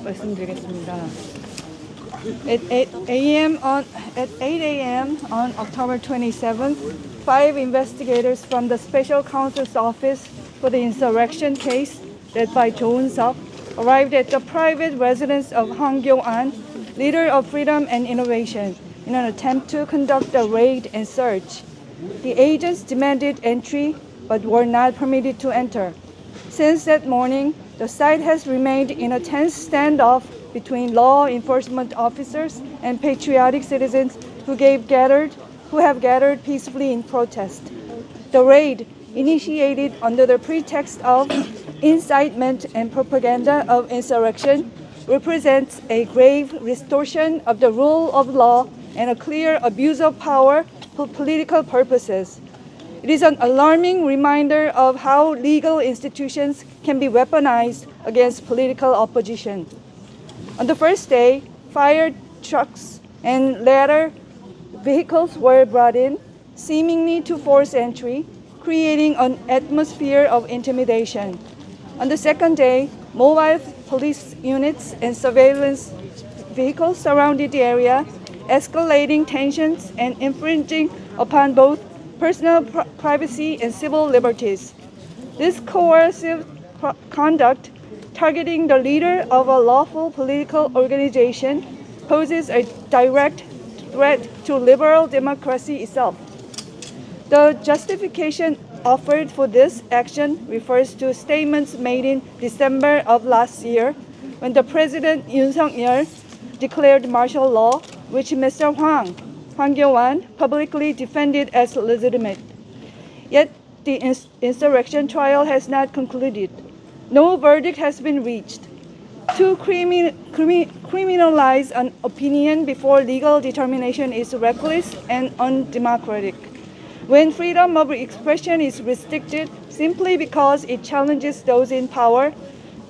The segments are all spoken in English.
말씀드리겠습니다. At 8 a.m. on October 27th, 5 investigators from the Special Counsel's Office for the Insurrection case, led by Jo Eun-seok, arrived at the private residence of Hwang Kyo-an, leader of Freedom and Innovation, in an attempt to conduct a raid and search. The agents demanded entry but were not permitted to enter. Since that morning, the site has remained in a tense standoff between law enforcement officers and patriotic citizens who have gathered peacefully in protest. The raid, initiated under the pretext of incitement and propaganda of insurrection, represents a grave distortion of the rule of law and a clear abuse of power for political purposes. It is an alarming reminder of how legal institutions can be weaponized against political opposition. On the first day, fire trucks and ladder vehicles were brought in, seemingly to force entry, creating an atmosphere of intimidation. On the second day, mobile police units and surveillance vehicles surrounded the area, escalating tensions and infringing upon both personal privacy and civil liberties. This coercive conduct, targeting the leader of a lawful political organization, poses a direct threat to liberal democracy itself. The justification offered for this action refers to statements made in December of last year, when the President Yoon Suk-yeol declared martial law, which Mr. Hwang Kyo-an, publicly defended as legitimate. Yet the insurrection trial has not concluded. No verdict has been reached. To criminalize an opinion before legal determination is reckless and undemocratic. When freedom of expression is restricted simply because it challenges those in power,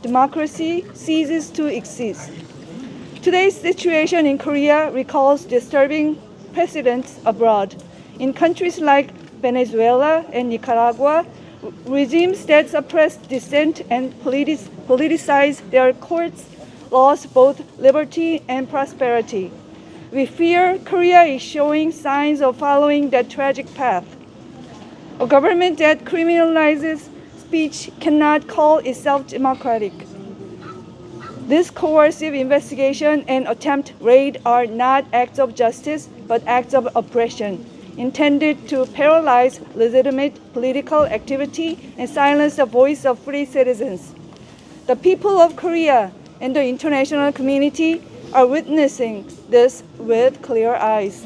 democracy ceases to exist. Today's situation in Korea recalls disturbing precedents abroad. In countries like Venezuela and Nicaragua, regimes that suppress dissent and politicize their courts lost both liberty and prosperity. We fear Korea is showing signs of following that tragic path. A government that criminalizes speech cannot call itself democratic. This coercive investigation and attempt raid are not acts of justice, but acts of oppression, intended to paralyze legitimate political activity and silence the voice of free citizens. The people of Korea and the international community are witnessing this with clear eyes.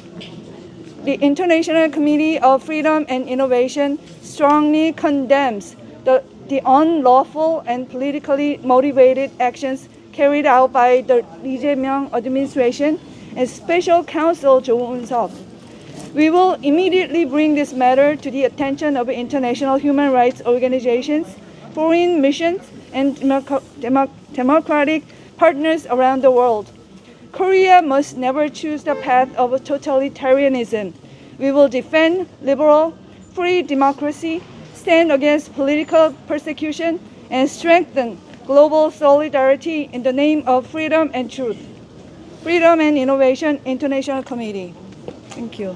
The International Committee of Freedom and Innovation strongly condemns the unlawful and politically motivated actions carried out by the Lee Jae-myung administration and Special Counsel Jo Eun-seok. We will immediately bring this matter to the attention of international human rights organizations, foreign missions, and democratic partners around the world. Korea must never choose the path of totalitarianism. We will defend liberal, free democracy, stand against political persecution, and strengthen global solidarity in the name of freedom and truth. Freedom and Innovation International Committee. Thank you.